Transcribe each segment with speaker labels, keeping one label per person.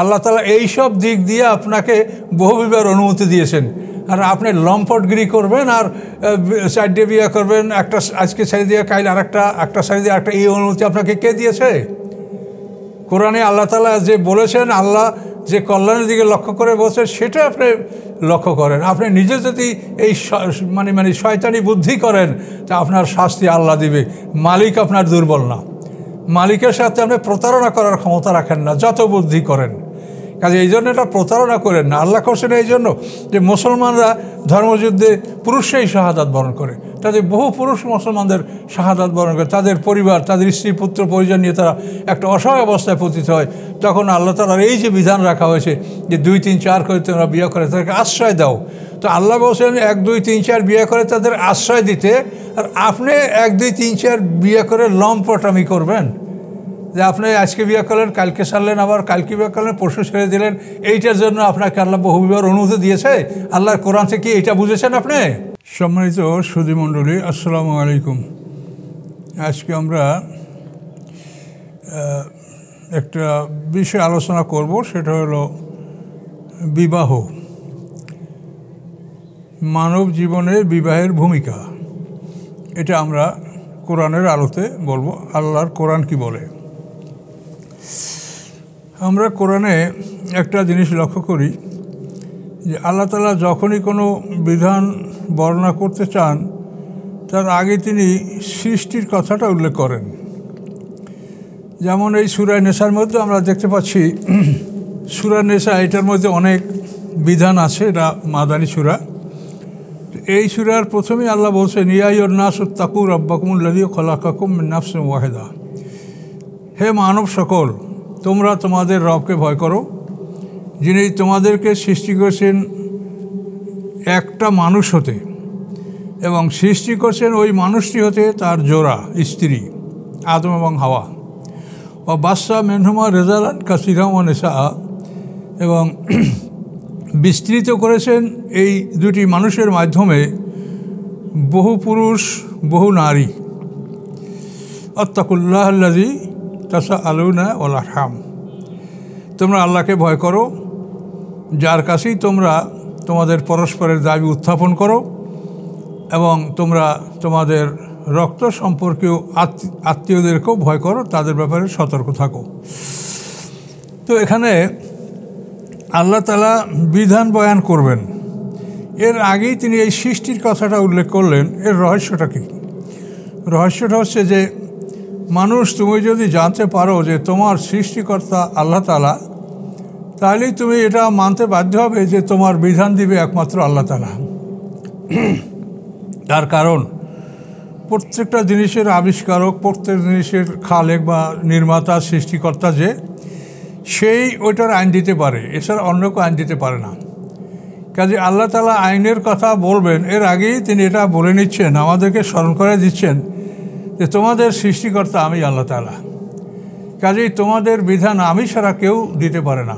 Speaker 1: আল্লাহ তাআলা এইসব দিক দিয়ে আপনাকে বহুবিবাহের অনুমতি দিয়েছেন। আর আপনি লম্পটগিরি করবেন আর চারটে বিয়ে করবেন, একটা আজকে ছেড়ে দিয়ে কাল একটা ছেড়ে দিয়ে একটা, এই অনুমতি আপনাকে কে দিয়েছে? কোরআনে আল্লাহ তাআলা যে বলেছেন, আল্লাহ যে কল্যাণের দিকে লক্ষ্য করে বলছেন সেটা আপনি লক্ষ্য করেন। আপনি নিজে যদি এই মানে শয়তানি বুদ্ধি করেন তা আপনার শাস্তি আল্লাহ দিবে। মালিক আপনার দুর্বল না, মালিকের সাথে আপনি প্রতারণা করার ক্ষমতা রাখেন না যত বুদ্ধি করেন। কাজে এই জন্য এটা প্রতারণা করেন না। আল্লাহ করছেন এই জন্য যে মুসলমানরা ধর্মযুদ্ধে পুরুষরাই শাহাদাত বরণ করে, তাদের বহু পুরুষ মুসলমানদের শাহাদাত বরণ করে, তাদের পরিবার, তাদের স্ত্রী পুত্র পরিজন নিয়ে তারা একটা অসহায় অবস্থায় পতিত হয়। তখন আল্লাহ তাআলার এই যে বিধান রাখা হয়েছে যে 2, 3, 4 করে তোমরা বিয়ে করে তাদেরকে আশ্রয় দাও, তো আল্লাহ বলছেন 1, 2, 3, 4 বিয়ে করে তাদের আশ্রয় দিতে। আর আপনি 1, 2, 3, 4 বিয়ে করে লম্পটামি করবেন, যে আপনি আজকে বিয়ে করলেন, কালকে ছাড়লেন, আবার কালকে বিয়ে করলেন, পরশু ছেড়ে দিলেন। এইটার জন্য আপনাকে আল্লাহ বহুবিবাহের অনুমতি দিয়েছে? আল্লাহর কোরআন থেকে এটা বুঝেছেন আপনি? সম্মানিত সুধী মণ্ডলী, আসসালামু আলাইকুম। আজকে আমরা একটা বিষয় আলোচনা করব, সেটা হলো বিবাহ, মানব জীবনে বিবাহের ভূমিকা। এটা আমরা কোরআনের আলোতে বলবো, আল্লাহর কোরআন কি বলে। আমরা কোরআনে একটা জিনিস লক্ষ্য করি যে আল্লাহ তাআলা যখনই কোনো বিধান বর্ণনা করতে চান তার আগে তিনি সৃষ্টির কথাটা উল্লেখ করেন। যেমন এই সূরা নেসার মধ্যে আমরা দেখতে পাচ্ছি, সূরা নেসা এটার মধ্যে অনেক বিধান আছে, এটা মাদানী সূরা। এই সূরার প্রথমেই আল্লাহ বলছেন, ইয়া আইয়ুহান নাসু তাকু রাব্বাকুমুল্লাযী খালাকাকুম মিন নাফসিন ওয়াহিদা। হে মানব সকল, তোমরা তোমাদের রবকে ভয় করো, যিনি তোমাদেরকে সৃষ্টি করেছেন একটা মানুষ হতে, এবং সৃষ্টি করছেন ওই মানুষটি হতে তার জোড়া স্ত্রী আদম এবং হাওয়া। ও বাদশা মিনহুমা রিজালান কাসীরা ওয়া নিসা, এবং বিস্তৃত করেছেন এই দুটি মানুষের মাধ্যমে বহু পুরুষ বহু নারী। আত্তাকুল্লাহাল্লাযী তাসাআলুনা ওয়াল আরহাম। তোমরা আল্লাহকে ভয় করো, যার কাছেই তোমরা তোমাদের পরস্পরের দাবি উত্থাপন করো, এবং তোমরা তোমাদের রক্ত সম্পর্কীয় আত্মীয়দেরকেও ভয় করো, তাদের ব্যাপারে সতর্ক থাকো। তো এখানে আল্লাহ তাআলা বিধান বয়ান করবেন, এর আগেই তিনি এই সৃষ্টির কথাটা উল্লেখ করলেন। এর রহস্যটা কি? রহস্যটা হচ্ছে যে মানুষ, তুমি যদি জানতে পারো যে তোমার সৃষ্টিকর্তা আল্লাহ তাআলা, তাহলেই তুমি এটা মানতে বাধ্য হবে যে তোমার বিধান দিবে একমাত্র আল্লাহ তাআলা। তার কারণ প্রত্যেকটা জিনিসের আবিষ্কারক, প্রত্যেক জিনিসের খালেক বা নির্মাতা, সৃষ্টিকর্তা যে, সেই ওইটার আইন দিতে পারে, এছাড়া অন্য কেউ আইন দিতে পারে না। কাজে আল্লাহ তাআলা আইনের কথা বলবেন, এর আগেই তিনি এটা বলে নিচ্ছেন, আমাদেরকে স্মরণ করে দিচ্ছেন যে তোমাদের সৃষ্টিকর্তা আমি আল্লাহ তাআলা। কাজেই তোমাদের বিধান আমি ছাড়া কেউ দিতে পারে না।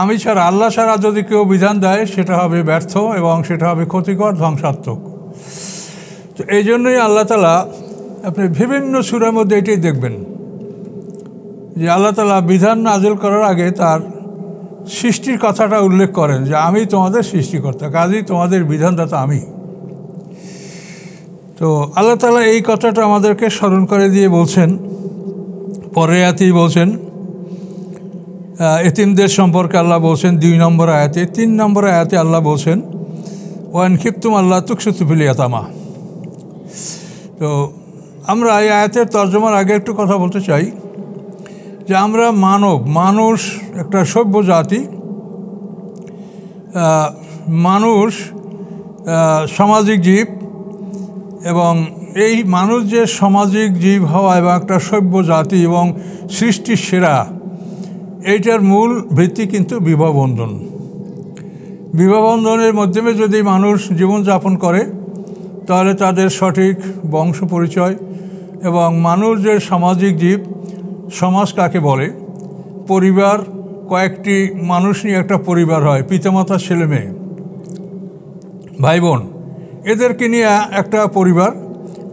Speaker 1: আমি ছাড়া, আল্লাহ ছাড়া যদি কেউ বিধান দেয় সেটা হবে ব্যর্থ এবং সেটা হবে ক্ষতিকর, ধ্বংসাত্মক। তো এই জন্যই আল্লাহ তাআলা, আপনি বিভিন্ন সূরার মধ্যে এটাই দেখবেন যে আল্লাহ তাআলা বিধান নাযিল করার আগে তার সৃষ্টির কথাটা উল্লেখ করেন যে আমি তোমাদের সৃষ্টিকর্তা, কাজেই তোমাদের বিধানদাতা আমি। তো আল্লাহ তাআলা এই কথাটা আমাদেরকে স্মরণ করে দিয়ে বলছেন, পরের আয়াতেই বলছেন, এতিমদের সম্পর্কে আল্লাহ বলছেন 2 নম্বর আয়াতে। 3 নম্বর আয়াতে আল্লাহ বলছেন, ওয়ান খিফতুম আল্লাহ তুকসিতু ফিল ইয়াতামা। তো আমরা এই আয়াতের তর্জমার আগে একটু কথা বলতে চাই যে আমরা মানুষ একটা সভ্য জাতি, মানুষ সামাজিক জীব, এবং এই মানুষ যে সামাজিক জীব হওয়া এবং একটা সভ্য জাতি এবং সৃষ্টির সেরা, এইটার মূল ভিত্তি কিন্তু বিবাহ বন্ধন। বিবাহ বন্ধনের মাধ্যমে যদি মানুষ জীবনযাপন করে তাহলে তাদের সঠিক বংশ পরিচয়, এবং মানুষ যে সামাজিক জীব, সমাজ কাকে বলে, পরিবার, কয়েকটি মানুষ নিয়ে একটা পরিবার হয়, পিতামাতা, ছেলে মেয়ে, ভাই বোন, এদেরকে নিয়ে একটা পরিবার,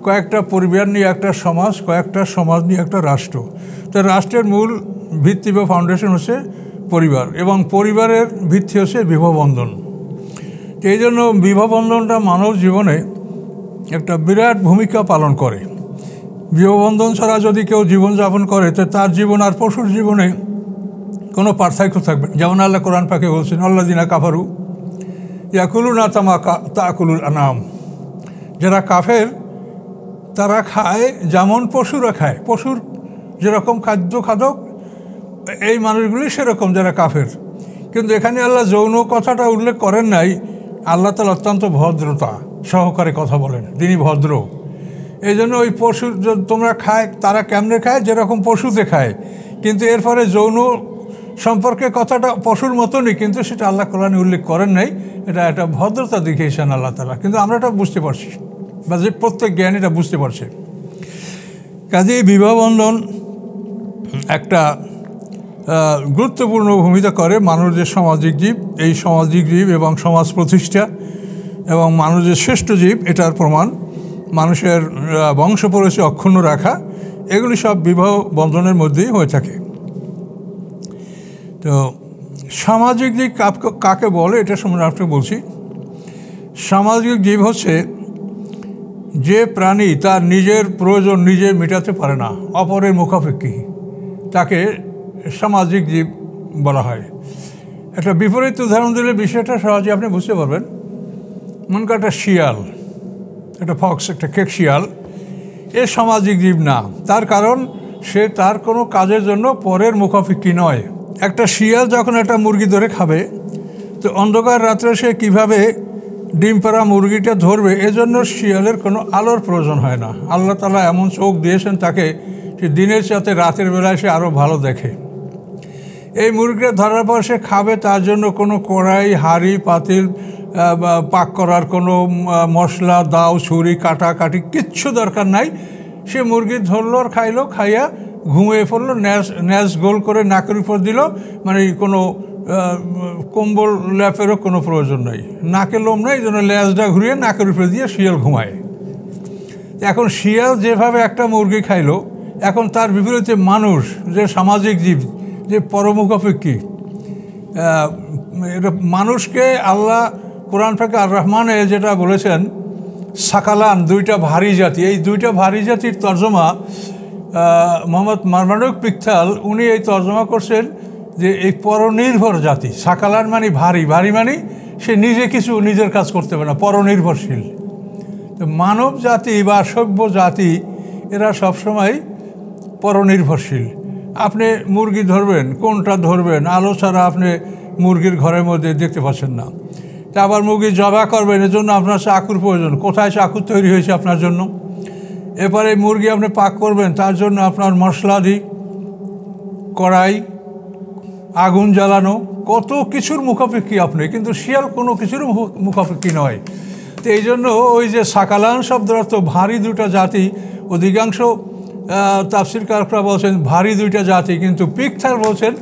Speaker 1: কয়েকটা পরিবার নিয়ে একটা সমাজ, কয়েকটা সমাজ নিয়ে একটা রাষ্ট্র। তো রাষ্ট্রের মূল ভিত্তি বা ফাউন্ডেশন হচ্ছে পরিবার, এবং পরিবারের ভিত্তি হচ্ছে বিবাহবন্ধন। এই জন্য বিবাহবন্ধনটা মানব জীবনে একটা বিরাট ভূমিকা পালন করে। বিবাহবন্ধন ছাড়া যদি কেউ জীবনযাপন করে তো তার জীবন আর পশুর জীবনে কোনো পার্থক্য থাকবে। যেমন আল্লাহ কোরআন পাকে বলছেন, আল্লাযিনা কাফারু ইয়াকুলুনা কামা তাকুলুল আনাম, যারা কাফের তারা খায় যেমন পশুরা খায়, পশুর যেরকম খাদ্য খাদক এই মানুষগুলি সেরকম যারা কাফের। কিন্তু এখানে আল্লাহ যৌন কথাটা উল্লেখ করেন নাই। আল্লাহ তাআলা অত্যন্ত ভদ্রতা সহকারে কথা বলেন, তিনি ভদ্র। এই জন্য ওই পশু তোমরা খায়, তারা কেমনে খায়, যেরকম পশুতে খায়, কিন্তু এরপরে যৌন সম্পর্কে কথাটা পশুর মতনই, কিন্তু সেটা আল্লাহ কোরআনে উল্লেখ করেন নাই। এটা একটা ভদ্রতা দেখিয়েছেন আল্লাহ তাআলা, কিন্তু আমরা এটা বুঝতে পারছি, বা যে প্রত্যেক জ্ঞানী এটা বুঝতে পারছে। কাজেই বিবাহবন্ধন একটা গুরুত্বপূর্ণ ভূমিকা করে মানুষ যে সামাজিক জীব, এই সামাজিক জীব এবং সমাজ প্রতিষ্ঠা এবং মানুষ যে শ্রেষ্ঠ জীব এটার প্রমাণ মানুষের বংশ পরিচয় অক্ষুণ্ণ রাখা, এগুলি সব বিবাহ বন্ধনের মধ্যেই হয়ে থাকে। তো সামাজিক জীব কাকে বলে এটা সম্বন্ধে আপনি বলছি। সামাজিক জীব হচ্ছে যে প্রাণী তার নিজের প্রয়োজন নিজে মেটাতে পারে না, অপরের মুখাপেক্ষী, তাকে সামাজিক জীব বলা হয়। একটা বিপরীত উদাহরণ দিলে বিষয়টা সহজে আপনি বুঝতে পারবেন। মনে করেন একটা শিয়াল, একটা ফক্স, একটা কেক শিয়াল, এ সামাজিক জীব না। তার কারণ সে তার কোনো কাজের জন্য পরের মুখাপেক্ষী নয়। একটা শিয়াল যখন একটা মুরগি ধরে খাবে, তো অন্ধকার রাত্রে সে কীভাবে ডিম পাড়া মুরগিটা ধরবে, এজন্য শিয়ালের কোনো আলোর প্রয়োজন হয় না। আল্লাহ তাআলা এমন চোখ দিয়েছেন তাকে, সে দিনের সাথে রাতের বেলায় সে আরও ভালো দেখে। এই মুরগিটা ধরার পর সে খাবে, তার জন্য কোনো কড়াই, হাঁড়ি, পাতিল, পাক করার কোনো মশলা, দাও, ছুরি, কাটাকাটি কিচ্ছু দরকার নাই। সে মুরগি ধরলো আর খাইলো, খাইয়া ঘুমিয়ে পড়লো, ন্যাস গোল করে নাকের উপর দিল, মানে কোনো কম্বল ল্যাপেরও কোনো প্রয়োজন নেই, নাকে লোম নেই, এই জন্য ল্যাসটা ঘুরিয়ে নাকের উপরে দিয়ে শিয়াল ঘুমায়। এখন শিয়াল যেভাবে একটা মুরগি খাইলো, এখন তার বিপরীতে মানুষ যে সামাজিক জীব, যে পরমুখাপেক্ষী, এটা মানুষকে আল্লাহ কোরআন পাকে আর রহমানে যেটা বলেছেন সাকালান, দুইটা ভারী জাতি। এই দুইটা ভারী জাতির তর্জমা মোহাম্মদ মারমানুক পিকথাল উনি এই তর্জমা করছেন যে এই পরনির্ভর জাতি। সাকালান মানে ভারী, ভারী মানে সে নিজে কিছু নিজের কাজ করতে পারে না, পরনির্ভরশীল। তো মানব জাতি বা সভ্য জাতি এরা সবসময় পরনির্ভরশীল। আপনি মুরগি ধরবেন, কোনটা ধরবেন, আলো ছাড়া আপনি মুরগির ঘরের মধ্যে দেখতে পাচ্ছেন না। তা আবার মুরগি জবা করবেন, এজন্য আপনার চাকুর প্রয়োজন। কোথায় চাকু তৈরি হয়েছে আপনার জন্য? এরপরে মুরগি আপনি পাক করবেন, তার জন্য আপনার মশলাদি, কড়াই, আগুন জ্বালানো, কত কিছুর মুখাপেক্ষী আপনি, কিন্তু শিয়াল কোনো কিছুর মুখাপেক্ষী নয়। তো এই জন্য ওই যে সাকালান শব্দের অর্থ ভারী দুটা জাতি, অধিকাংশ তাফসীরকাররা বলছেন ভারী দুইটা জাতি, কিন্তু পিকথার বলছেন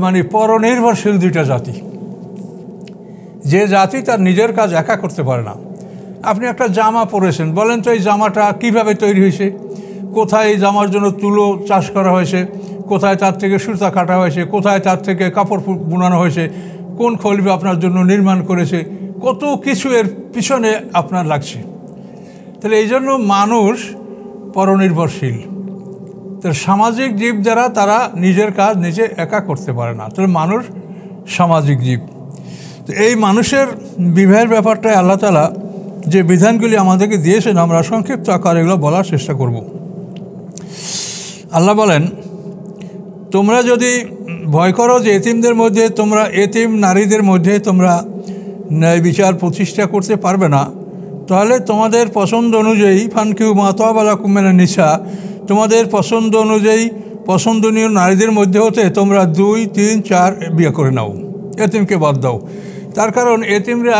Speaker 1: মানে পরনির্ভরশীল দুইটা জাতি। যে জাতি তার নিজের কাজ একা করতে পারে না। আপনি একটা জামা পরেছেন, বলেন তো এই জামাটা কিভাবে তৈরি হয়েছে, কোথায় এই জামার জন্য তুলো চাষ করা হয়েছে, কোথায় তার থেকে সুতা কাটা হয়েছে, কোথায় তার থেকে কাপড় বুনানো হয়েছে, কোন খলিফা আপনার জন্য নির্মাণ করেছে, কত কিছু এর পিছনে আপনার লাগছে। তাহলে এই জন্য মানুষ পরনির্ভরশীল। তো সামাজিক জীব যারা, তারা নিজের কাজ নিজে একা করতে পারে না, তাহলে মানুষ সামাজিক জীব। তো এই মানুষের বিবাহের ব্যাপারটায় আল্লাহ তাআলা যে বিধানগুলি আমাদেরকে দিয়েছেন, আমরা সংক্ষিপ্ত আকারে এগুলো বলার চেষ্টা করব। আল্লাহ বলেন, তোমরা যদি ভয় করো যে এতিমদের মধ্যে, তোমরা এতিম নারীদের মধ্যে তোমরা ন্যায় বিচার প্রতিষ্ঠা করতে পারবে না, তাহলে তোমাদের পছন্দ অনুযায়ী ফানকিউ মা তাবা লাকুম মিনান নিসা, তোমাদের পছন্দ অনুযায়ী পছন্দনীয় নারীদের মধ্যে হতে তোমরা 2, 3, 4 বিয়ে করে নাও, এতিমকে বাদ দাও। তার কারণ এতিমরা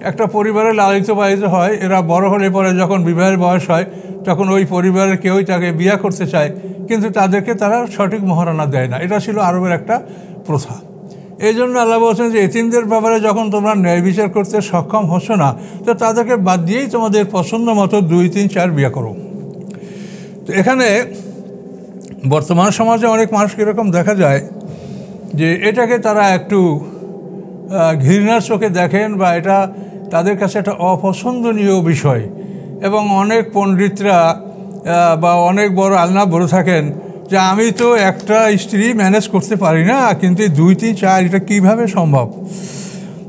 Speaker 1: একটা পরিবারে লালিত পালিত হয়, এরা বড় হলে পরে যখন বিবাহের বয়স হয় তখন ওই পরিবারের কেউই তাকে বিয়ে করতে চায়, কিন্তু তাদেরকে তারা সঠিক মহারণা দেয় না। এটা ছিল আরবের একটা প্রথা। এই জন্য আল্লাহ বলছেন যে এতিমদের ব্যাপারে যখন তোমরা ন্যায় বিচার করতে সক্ষম হচ্ছ না, তো তাদেরকে বাদ দিয়েই তোমাদের পছন্দ মতো 2, 3, 4 বিয়ে করো। তো এখানে বর্তমান সমাজে অনেক মানুষকে এরকম দেখা যায় যে এটাকে তারা একটু ঘৃণার চোখে দেখেন বা এটা তাদের কাছে একটা অপছন্দনীয় বিষয়। এবং অনেক পণ্ডিতরা বা অনেক বড় আলেমরা বলে থাকেন যে আমি তো একটা স্ত্রী ম্যানেজ করতে পারি না, কিন্তু 2, 3, 4 এটা কীভাবে সম্ভব?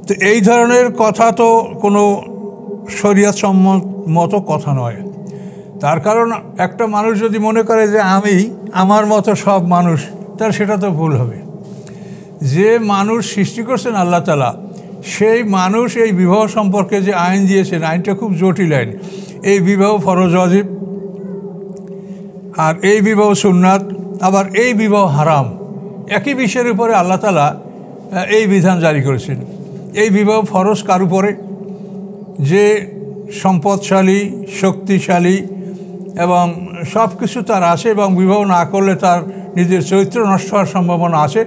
Speaker 1: তো এই ধরনের কথা তো কোনো শরীয়ত সম্মত কথা নয়। তার কারণ একটা মানুষ যদি মনে করে যে আমি আমার মতো সব মানুষ, তার সেটা তো ভুল হবে। যে মানুষ সৃষ্টি করছেন আল্লাহ তাআলা, সেই মানুষ এই বিবাহ সম্পর্কে যে আইন দিয়েছেন, আইনটা খুব জটিল আইন। এই বিবাহ ফরজ ওয়াজিব, আর এই বিবাহ সুন্নাত, আবার এই বিবাহ হারাম। একই বিষয়ের উপরে আল্লাহ তাআলা এই বিধান জারি করেছেন। এই বিবাহ ফরজ কার উপরে? যে সম্পদশালী, শক্তিশালী এবং সব কিছু তার আছে এবং বিবাহ না করলে তার নিজের চরিত্র নষ্ট হওয়ার সম্ভাবনা আছে,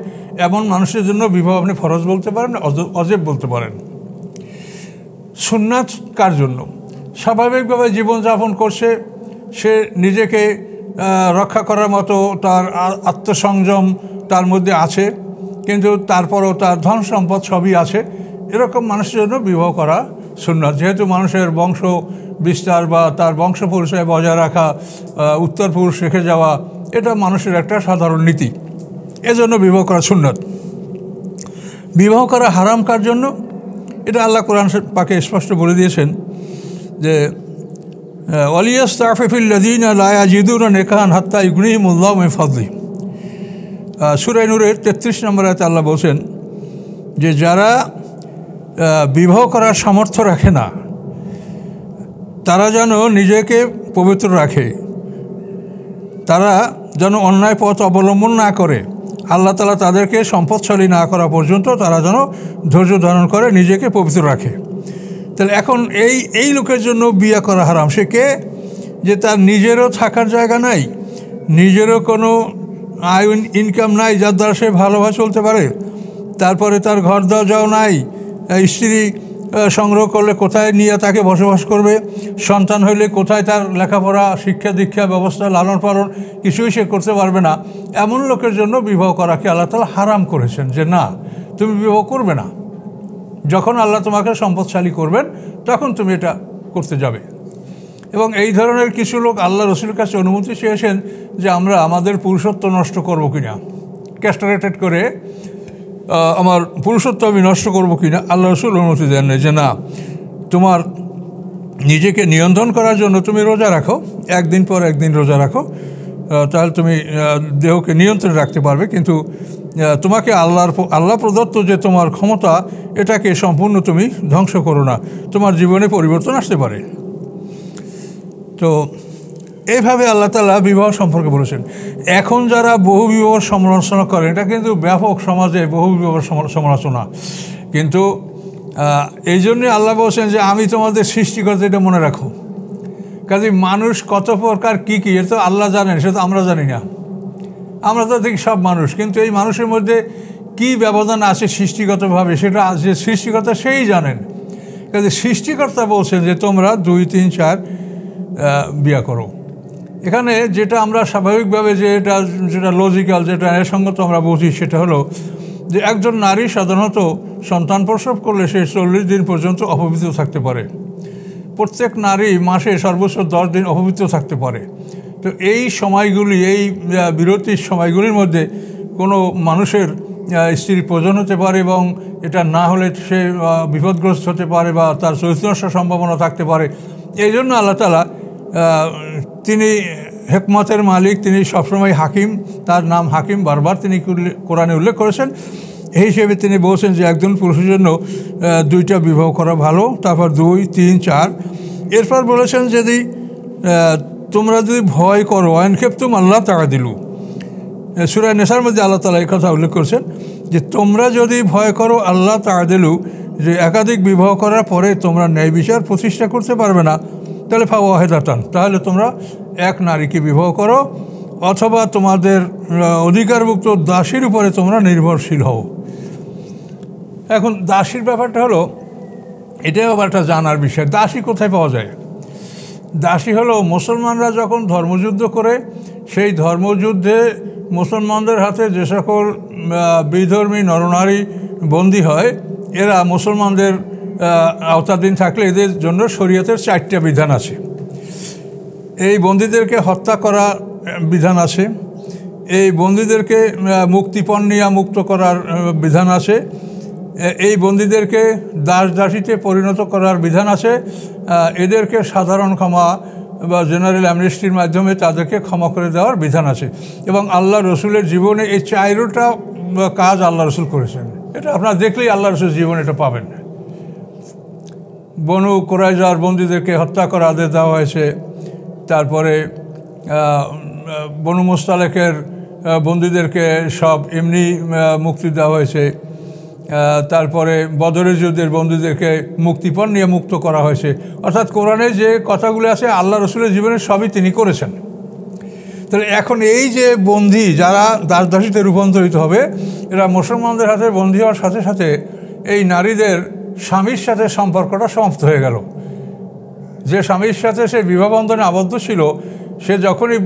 Speaker 1: এমন মানুষের জন্য বিবাহ আপনি ফরজ বলতে পারেন, অজেব বলতে পারেন। সুন্নাত কার জন্য? স্বাভাবিকভাবে জীবনযাপন করছে, সে নিজেকে রক্ষা করার মতো তার আত্মসংযম তার মধ্যে আছে, কিন্তু তারপরও তার ধন সম্পদ সবই আছে, এরকম মানুষের জন্য বিবাহ করা সুন্নাত। যেহেতু মানুষের বংশ বিস্তার বা তার বংশ পরিচয় বজায় রাখা, উত্তর পুরুষ রেখে যাওয়া, এটা মানুষের একটা সাধারণ নীতি, এজন্য বিবাহ করা সুন্নাত। বিবাহ করা হারাম কার জন্য? এটা আল্লাহ কোরআন পাকে স্পষ্ট বলে দিয়েছেন যে ওয়ালিয়াস্তাফিফিল্লাযীনা লা ইয়াজিদুনা নিকাহান হাত্তা ইগনিহিমুল্লাহু মিন ফাদলিহি। সূরা নূরের 33 নম্বর আয়াতে আল্লাহ বলছেন যে যারা বিবাহ করার সামর্থ্য রাখে না, তারা যেন নিজেকে পবিত্র রাখে, তারা যেন অন্যায় পথ অবলম্বন না করে, আল্লাহ তাআলা তাদেরকে সম্পদশালী না করা পর্যন্ত তারা যেন ধৈর্য ধারণ করে নিজেকে পবিত্র রাখে। তাহলে এখন এই লোকের জন্য বিয়ে করা হারাম। সে কে? যে তার নিজেরও থাকার জায়গা নাই, নিজেরও কোনো আয় ইনকাম নাই যার দ্বারা সে ভালোভাবে চলতে পারে, তারপরে তার ঘর দরজাও নাই, স্ত্রী সংগ্রহ করলে কোথায় নিয়ে তাকে বসবাস করবে, সন্তান হইলে কোথায় তার লেখাপড়া, শিক্ষা দীক্ষা ব্যবস্থা, লালন পালন কিছুই সে করতে পারবে না। এমন লোকের জন্য বিবাহ করাকে আল্লাহ তাআলা হারাম করেছেন যে না, তুমি বিবাহ করবে না। যখন আল্লাহ তোমাকে সম্পদশালী করবেন তখন তুমি এটা করতে যাবে। এবং এই ধরনের কিছু লোক আল্লাহ রসুলের কাছে অনুমতি চেয়েছেন যে আমরা আমাদের পুরুষত্ব নষ্ট করবো কিনা, ক্যাস্টারেটেড করে আমার পুরুষত্ব আমি নষ্ট করবো কিনা। আল্লাহ রসুল অনুমতি দেন না, যে না, তোমার নিজেকে নিয়ন্ত্রণ করার জন্য তুমি রোজা রাখো, একদিন পর একদিন রোজা রাখো, তাহলে তুমি দেহকে নিয়ন্ত্রণে রাখতে পারবে, কিন্তু তোমাকে আল্লাহ প্রদত্ত যে তোমার ক্ষমতা, এটাকে সম্পূর্ণ তুমি ধ্বংস করো না, তোমার জীবনে পরিবর্তন আসতে পারে। তো এইভাবে আল্লাহ তাআলা বিবাহ সম্পর্কে বলেছেন। এখন যারা বহু বিবাহ সমালোচনা করেন, এটা কিন্তু ব্যাপক সমাজে বহু বিবাহ সমালোচনা, কিন্তু এই জন্যে আল্লাহ বলছেন যে আমি তোমাদের সৃষ্টিকর্তা, এটা মনে রাখো। কাজে মানুষ কত প্রকার কী কী, এটা তো আল্লাহ জানেন, সেটা তো আমরা জানি না। আমরা তো দেখি সব মানুষ, কিন্তু এই মানুষের মধ্যে কি ব্যবধান আছে সৃষ্টিগতভাবে, সেটা যে সৃষ্টিকর্তা সেই জানেন। কাজে সৃষ্টিকর্তা বলছেন যে তোমরা 2, 3, 4 বিয়ে করো। এখানে যেটা আমরা স্বাভাবিকভাবে যেটা লজিক্যাল, যেটা ন্যায়সঙ্গত আমরা বুঝি, সেটা হলো যে একজন নারী সাধারণত সন্তান প্রসব করলে সে 40 দিন পর্যন্ত অপবিত্র থাকতে পারে। প্রত্যেক নারী মাসে সর্বোচ্চ 10 দিন অপবিত্র থাকতে পারে। তো এই সময়গুলি, এই বিরতির সময়গুলির মধ্যে কোনো মানুষের স্ত্রীর প্রয়োজন হতে পারে এবং এটা না হলে সে বিপদগ্রস্ত হতে পারে বা তার চরিত্র নষ্টের সম্ভাবনা থাকতে পারে। এই জন্য আল্লাহ তাআলা তিনি হিকমতের মালিক, তিনি সবসময় হাকিম, তার নাম হাকিম বারবার তিনি কোরআনে উল্লেখ করেছেন। এই হিসেবে তিনি বলছেন যে একজন পুরুষের জন্য 2টা বিবাহ করা ভালো, তারপর 2, 3, 4। এরপর বলেছেন যদি তোমরা যদি ভয় করো, আইনক্ষেপ্তুম আল্লাহ তাআদিলু। সূরা নিসার মধ্যে আল্লাহ তাআলা এই কথা উল্লেখ করেছেন যে তোমরা যদি ভয় করো আল্লাহ তাআদিলু, যে একাধিক বিবাহ করার পরে তোমরা ন্যায় বিচার প্রতিষ্ঠা করতে পারবে না, তাহলে ফাওয়াহিদাতান, তাহলে তোমরা এক নারীকে বিবাহ করো, অথবা তোমাদের অধিকারভুক্ত দাসীর উপরে তোমরা নির্ভরশীল হও। এখন দাসীর ব্যাপারটা হলো, এটাও আবার একটা জানার বিষয়। দাসী কোথায় পাওয়া যায়? দাসী হলো মুসলমানরা যখন ধর্মযুদ্ধ করে সেই ধর্মযুদ্ধে মুসলমানদের হাতে যে সকল বিধর্মী নরনারী বন্দী হয়, এরা মুসলমানদের আওতাধীন থাকলে এদের জন্য শরীয়তের 4টা বিধান আছে। এই বন্দীদেরকে হত্যা করা বিধান আছে, এই বন্দীদেরকে মুক্তিপণ নিয়ে মুক্ত করার বিধান আছে, এই বন্দীদেরকে দাস দাসীতে পরিণত করার বিধান আছে, এদেরকে সাধারণ ক্ষমা বা জেনারেল অ্যামনেস্টির মাধ্যমে তাদেরকে ক্ষমা করে দেওয়ার বিধান আছে। এবং আল্লাহ রসুলের জীবনে এই 4টা কাজ আল্লাহ রসুল করেছেন। এটা আপনারা দেখলেই আল্লাহ রসুলের জীবনে এটা পাবেন। বনু কুরাইজার বন্দীদেরকে হত্যা করার আদেশ দেওয়া হয়েছে। তারপরে বনু মুস্তালেকের বন্দীদেরকে সব এমনি মুক্তি দেওয়া হয়েছে। তারপরে বদরের যুদ্ধের বন্দীদেরকে মুক্তিপণ নিয়ে মুক্ত করা হয়েছে। অর্থাৎ কোরআনে যে কথাগুলো আছে আল্লাহ রসুলের জীবনে সবই তিনি করেছেন। তাহলে এখন এই যে বন্দী যারা দাস দাসীতে রূপান্তরিত হবে, এরা মুসলমানদের হাতে বন্দী হওয়ার সাথে সাথে এই নারীদের স্বামীর সাথে সম্পর্কটা সমাপ্ত হয়ে গেল। যে স্বামীর সাথে সে বিবাহবন্ধনে আবদ্ধ ছিল, সে যখনই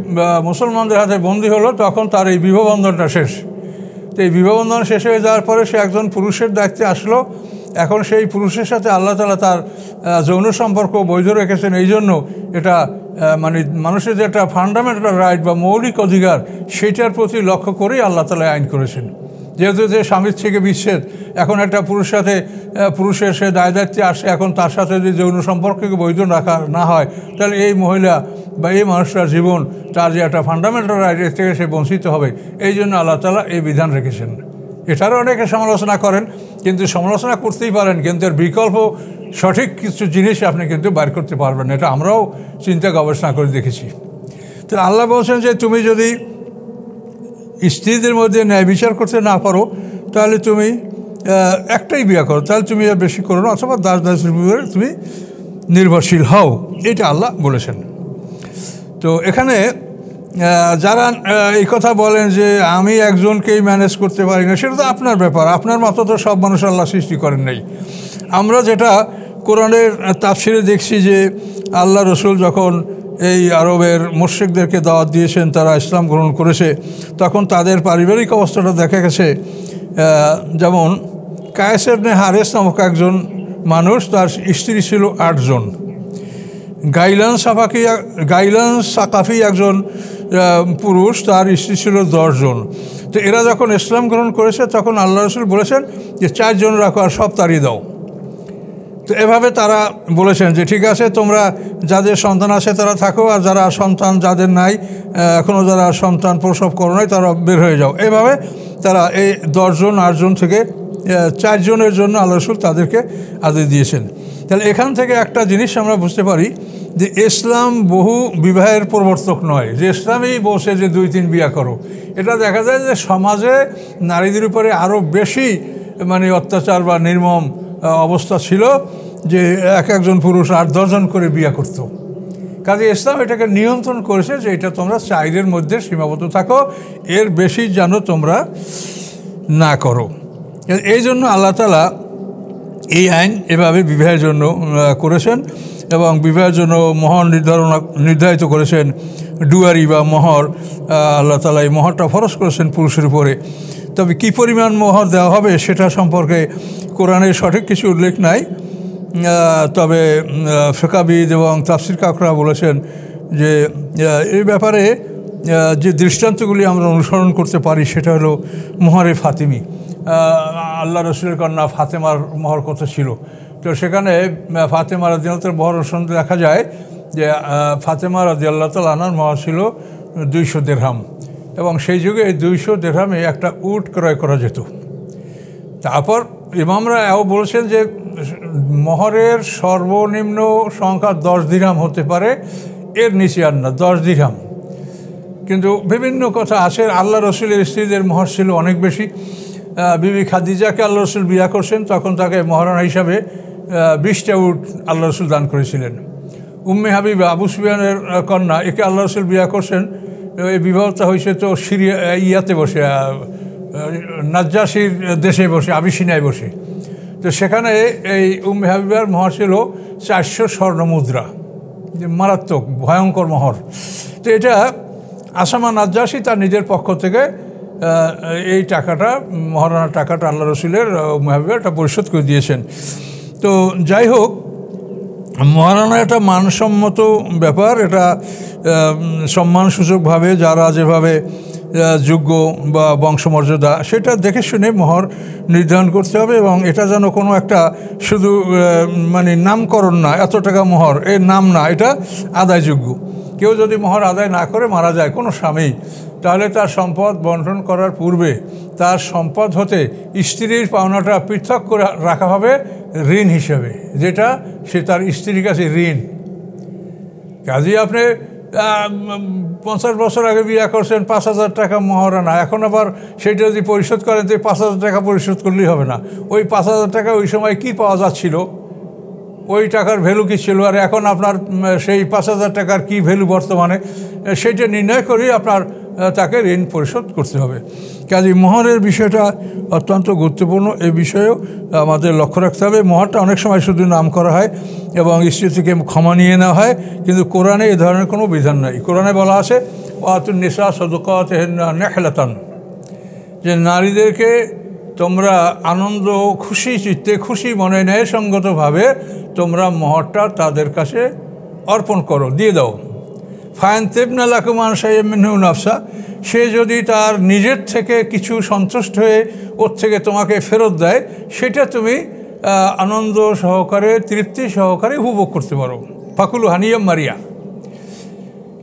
Speaker 1: মুসলমানদের হাতে বন্দী হলো তখন তার এই বিবাহবন্ধনটা শেষ। তো এই বিবাহবন্ধন শেষ হয়ে যাওয়ার পরে সে একজন পুরুষের দায়িত্বে আসলো। এখন সেই পুরুষের সাথে আল্লাহ তাআলা তার যৌন সম্পর্ক বৈধ রেখেছেন। এই জন্য এটা মানে মানুষের যে একটা ফান্ডামেন্টাল রাইট বা মৌলিক অধিকার, সেটার প্রতি লক্ষ্য করেই আল্লাহ তাআলা আইন করেছেন। যেহেতু যে স্বামীর থেকে বিচ্ছেদ, এখন একটা পুরুষের সে দায়িত্বে আসে, এখন তার সাথে যদি যৌন সম্পর্ককে বৈধ রাখা না হয়, তাহলে এই মহিলা বা এই মানুষটার জীবন, তার যে একটা ফান্ডামেন্টাল রাইট, এর থেকে সে বঞ্চিত হবে। এই জন্য আল্লাহ তাআলা এই বিধান রেখেছেন। এটারও অনেকে সমালোচনা করেন, কিন্তু সমালোচনা করতেই পারেন, কিন্তু এর বিকল্প সঠিক কিছু জিনিস আপনি কিন্তু বাইর করতে পারবেন। এটা আমরাও চিন্তা গবেষণা করে দেখেছি। তো আল্লাহ বলছেন যে তুমি যদি স্ত্রীদের মধ্যে ন্যায় বিচার করতে না পারো, তাহলে তুমি একটাই বিয়ে করো, তাহলে তুমি আর বেশি করো না, অথবা দাস দাসীর উপরে তুমি নির্ভরশীল হও। এটা আল্লাহ বলেছেন। তো এখানে যারা এই কথা বলেন যে আমি একজনকেই ম্যানেজ করতে পারি না, সেটা তো আপনার ব্যাপার। আপনার মতো তো সব মানুষ আল্লাহ সৃষ্টি করেন নাই। আমরা যেটা কোরআনের তাফসিরে দেখছি যে আল্লাহ রসুল যখন এই আরবের মুশরিকদেরকে দাওয়াত দিয়েছেন, তারা ইসলাম গ্রহণ করেছে, তখন তাদের পারিবারিক অবস্থাটা দেখা গেছে। যেমন কায়েস ইবনে হারেস নামক একজন মানুষ, তার স্ত্রী ছিল 8 জন। গাইলান সাকাফি একজন পুরুষ, তার স্ত্রী ছিল 10 জন। তো এরা যখন ইসলাম গ্রহণ করেছে তখন আল্লাহ রসুল বলেছেন যে 4 জন রাখো আর সব তাড়িয়ে দাও। তো এভাবে তারা বলেছেন যে ঠিক আছে, তোমরা যাদের সন্তান আছে তারা থাকো, আর যারা সন্তান যাদের নাই, এখনও যারা সন্তান প্রসব করো নাই, তারা বের হয়ে যাও। এভাবে তারা এই 10 জন 8 জন থেকে 4 জনের জন্য আল্লাহ রসুল তাদেরকে আদেশ দিয়েছেন। তাহলে এখান থেকে একটা জিনিস আমরা বুঝতে পারি যে ইসলাম বহু বিবাহের প্রবর্তক নয়, যে ইসলামেই বসে যে 2-3 বিয়ে করো। এটা দেখা যায় যে সমাজে নারীদের উপরে আরও বেশি মানে অত্যাচার বা নির্মম অবস্থা ছিল, যে একজন পুরুষ 8-10 জন করে বিয়ে করত। কাজে ইসলাম এটাকে নিয়ন্ত্রণ করেছে যে এটা তোমরা 4-এর মধ্যে সীমাবদ্ধ থাকো, এর বেশি যেন তোমরা না করো। এই জন্য আল্লাহ তাআলা এই আইন এভাবে বিবাহের জন্য করেছেন, এবং বিবাহের জন্য মহর নির্ধারিত করেছেন। ডুয়ারি বা মহর, আল্লাহ তাআলা এই মহরটা ফরজ করেছেন পুরুষের উপরে। তবে কী পরিমাণ মহর দেওয়া হবে সেটা সম্পর্কে কোরআনের সঠিক কিছু উল্লেখ নাই। তবে ফিকহবিদ এবং তাফসীরকাররা বলেছেন যে এই ব্যাপারে যে দৃষ্টান্তগুলি আমরা অনুসরণ করতে পারি সেটা হলো মোহরে ফাতিমি। আল্লাহ রসুলের কন্যা ফাতেমার মহর কত ছিল, তো সেখানে ফাতেমা রাদিয়াল্লাহু তাআলার মহর অনুসরণে দেখা যায় যে ফাতেমা রাদিয়াল্লাহু তাআলা আনহার মহর ছিল 200 দিরহাম, এবং সেই যুগে এই 200 দিরহামে একটা উট ক্রয় করা যেত। তারপর ইমামরা এও বলছেন যে মহরের সর্বনিম্ন সংখ্যা 10 দিরহাম হতে পারে, এর নিচে আর না, 10 দিরহাম। কিন্তু বিভিন্ন কথা আছে। আল্লাহ রসুলের স্ত্রীদের মহর ছিল অনেক বেশি। বিবি খাদিজাকে আল্লাহ রসুল বিয়া করছেন, তখন তাকে মহারানা হিসাবে 20টা উট আল্লাহ রসুল দান করেছিলেন। উম্মে হাবিবা আবু সুফিয়ানের কন্যা, একে আল্লাহ রসুল বিয়া করছেন। এই বিবাহটা হয়েছে তো ইয়াতে বসে, নাজ্জাশির দেশে বসে, আবিসিনায় বসে। তো সেখানে এই উম্মে হাবিবার মহর ছিল 400 স্বর্ণ মুদ্রা, মারাত্মক ভয়ঙ্কর মহর। তো এটা আসামা নাজ্জাশী তার নিজের পক্ষ থেকে এই টাকাটা, মহারণার টাকাটা আল্লাহ রসুলের এটা পরিশোধ করে দিয়েছেন। তো যাই হোক, মহারণা একটা মানসম্মত ব্যাপার, এটা সম্মানসূচকভাবে যারা যেভাবে যোগ্য বা বংশমর্যাদা সেটা দেখে শুনে মোহর নির্ধারণ করতে হবে, এবং এটা যেন কোনো একটা শুধু মানে নামকরণ না, এত টাকা মোহর এর নাম না, এটা আদায়যোগ্য। কেউ যদি মোহর আদায় না করে মারা যায় কোনো স্বামী, তাহলে তার সম্পদ বন্টন করার পূর্বে তার সম্পদ হতে স্ত্রীর পাওনাটা পৃথক করে রাখা হবে ঋণ হিসেবে, যেটা সে তার স্ত্রীর কাছে ঋণ। কাজেই আপনি 50 বছর আগে বিয়ে করছেন, 5,000 টাকা মহারণা, এখন আবার সেটা যদি পরিশোধ করেন তো 5,000 টাকা পরিশোধ করলেই হবে না। ওই 5,000 টাকা ওই সময় কি পাওয়া যাচ্ছিল, ওই টাকার ভ্যালু কী ছিল, আর এখন আপনার সেই 5,000 টাকার কী ভ্যালু বর্তমানে, সেইটা নির্ণয় করেই আপনার তাকে ঋণ পরিশোধ করতে হবে। কাজেই মোহরের বিষয়টা অত্যন্ত গুরুত্বপূর্ণ, এই বিষয়েও আমাদের লক্ষ্য রাখতে হবে। মোহরটা অনেক সময় শুধু নাম করা হয় এবং স্ত্রী থেকে ক্ষমা নিয়ে নেওয়া হয়, কিন্তু কোরআনে এ ধরনের কোনো বিধান নাই। কোরআনে বলা আছে ওয়াতুন নিসা সাদকাতিহিন্না নিহলাতান, যে নারীদেরকে তোমরা আনন্দ খুশি চিত্তে, খুশি মনে ন্যায়সঙ্গতভাবে তোমরা মোহরটা তাদের কাছে অর্পণ করো, দিয়ে দাও। ফাইন তেবনা লাকুমান শাইমিনহু নাফসা, সে যদি তার নিজের থেকে কিছু সন্তুষ্ট হয়ে ওর থেকে তোমাকে ফেরত দেয়, সেটা তুমি আনন্দ সহকারে, তৃপ্তি সহকারে উপভোগ করতে পারো। ফাকুলু হানিয়াম মারিয়া।